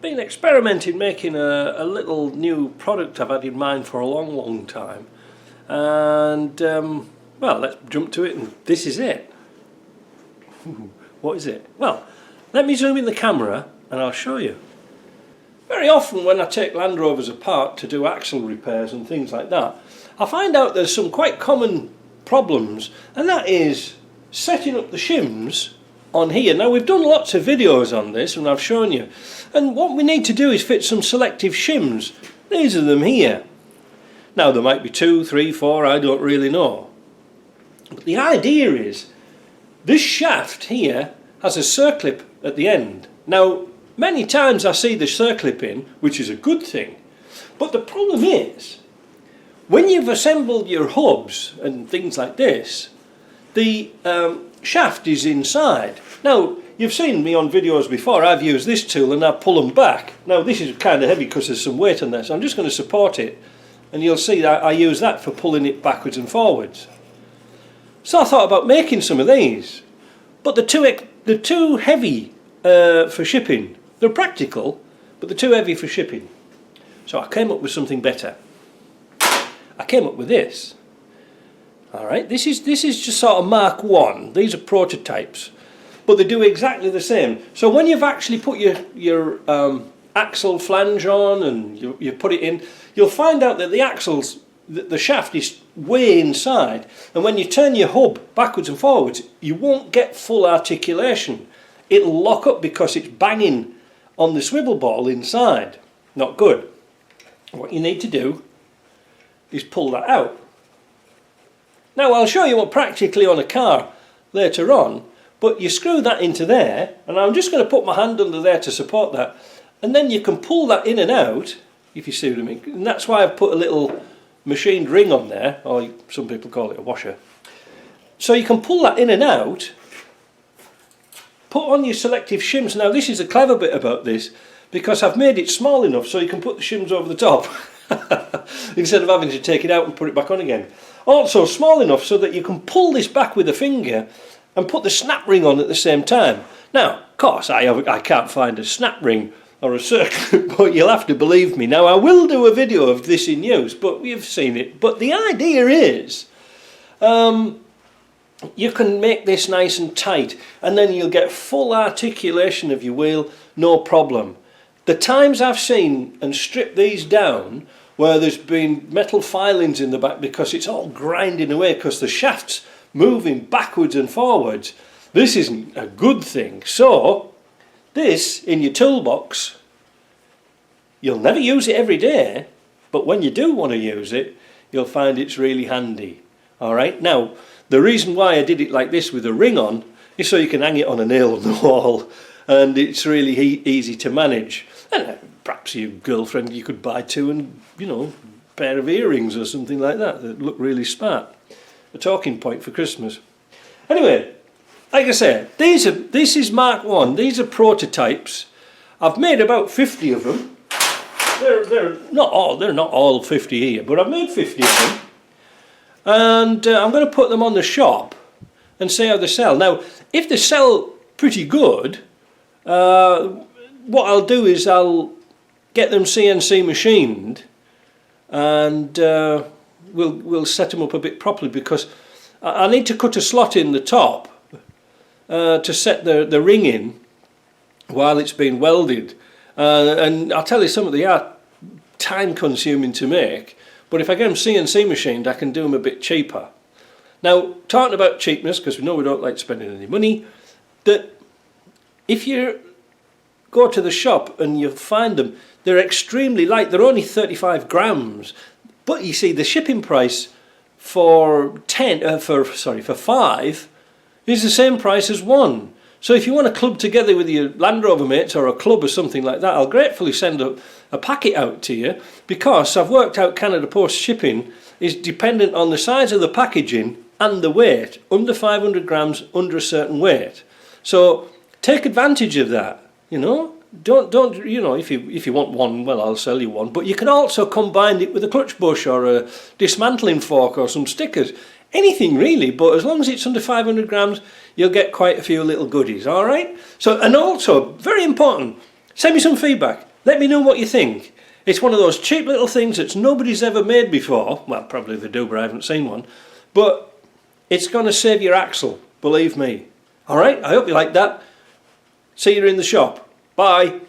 I've been experimenting making a little new product I've had in mind for a long time, and well, let's jump to it, and this is it. What is it? Well, let me zoom in the camera and I'll show you. Very often when I take Land Rovers apart to do axle repairs and things like that, I find out there's some quite common problems, and that is setting up the shims on here. Now, we've done lots of videos on this and I've shown you, and what we need to do is fit some selective shims. These are them here. Now there might be 2, 3, 4, I don't really know, but the idea is this shaft here has a circlip at the end. Now many times I see the circlip in, which is a good thing, but the problem is when you've assembled your hubs and things like this, the shaft is inside. Now you've seen me on videos before, I've used this tool and I pull them back. Now this is kind of heavy because there's some weight on there, so I'm just going to support it, and you'll see that I use that for pulling it backwards and forwards. So I thought about making some of these, but they're too heavy for shipping. They're practical, but they're too heavy for shipping. So I came up with something better. I came up with this. Alright, this is just sort of Mark 1. These are prototypes, but they do exactly the same. So when you've actually put your axle flange on and you put it in, you'll find out that the axles, the shaft is way inside, and when you turn your hub backwards and forwards, you won't get full articulation. It'll lock up because it's banging on the swivel ball inside. Not good. What you need to do is pull that out. Now I'll show you what practically on a car later on, but you screw that into there, and I'm just going to put my hand under there to support that, and then you can pull that in and out, if you see what I mean. And that's why I've put a little machined ring on there, or some people call it a washer. So you can pull that in and out, put on your selective shims. Now this is a clever bit about this, because I've made it small enough so you can put the shims over the top instead of having to take it out and put it back on again. Also small enough so that you can pull this back with a finger and put the snap ring on at the same time. Now, of course, I can't find a snap ring or a circlip, but you'll have to believe me. Now, I will do a video of this in use, but you've seen it. But the idea is, you can make this nice and tight, and then you'll get full articulation of your wheel, no problem. The times I've seen and stripped these down, where there's been metal filings in the back because it's all grinding away because the shaft's moving backwards and forwards, this isn't a good thing. So this in your toolbox, you'll never use it every day, but when you do want to use it, you'll find it's really handy. Alright, now the reason why I did it like this with a ring on is so you can hang it on a nail on the wall, and it's really easy to manage. And perhaps your girlfriend, you could buy 2 and, you know, a pair of earrings or something like that that look really smart. A talking point for Christmas. Anyway, like I said, this is Mark 1. These are prototypes. I've made about 50 of them. They're not all 50 here, but I've made 50 of them. And I'm going to put them on the shop and see how they sell. Now, if they sell pretty good, what I'll do is I'll get them CNC machined, and we'll set them up a bit properly, because I need to cut a slot in the top to set the ring in while it's being welded, and I'll tell you, some of them are time consuming to make, but if I get them CNC machined I can do them a bit cheaper. Now, talking about cheapness, because we know we don't like spending any money, that if you go to the shop and you find them, they're extremely light. They're only 35 grams, but you see the shipping price for 5 is the same price as 1. So if you want to club together with your Land Rover mates or a club or something like that, I'll gratefully send a packet out to you, because I've worked out Canada Post shipping is dependent on the size of the packaging and the weight. Under 500 grams, under a certain weight. So take advantage of that. You know, don't you know, if you want one, well, I'll sell you one. But you can also combine it with a clutch bush or a dismantling fork or some stickers. Anything really, but as long as it's under 500 grams, you'll get quite a few little goodies, all right? So, and also, very important, send me some feedback. Let me know what you think. It's one of those cheap little things that nobody's ever made before. Well, probably they do, but I haven't seen one. But it's going to save your axle, believe me. Alright, I hope you like that. See you in the shop. Bye.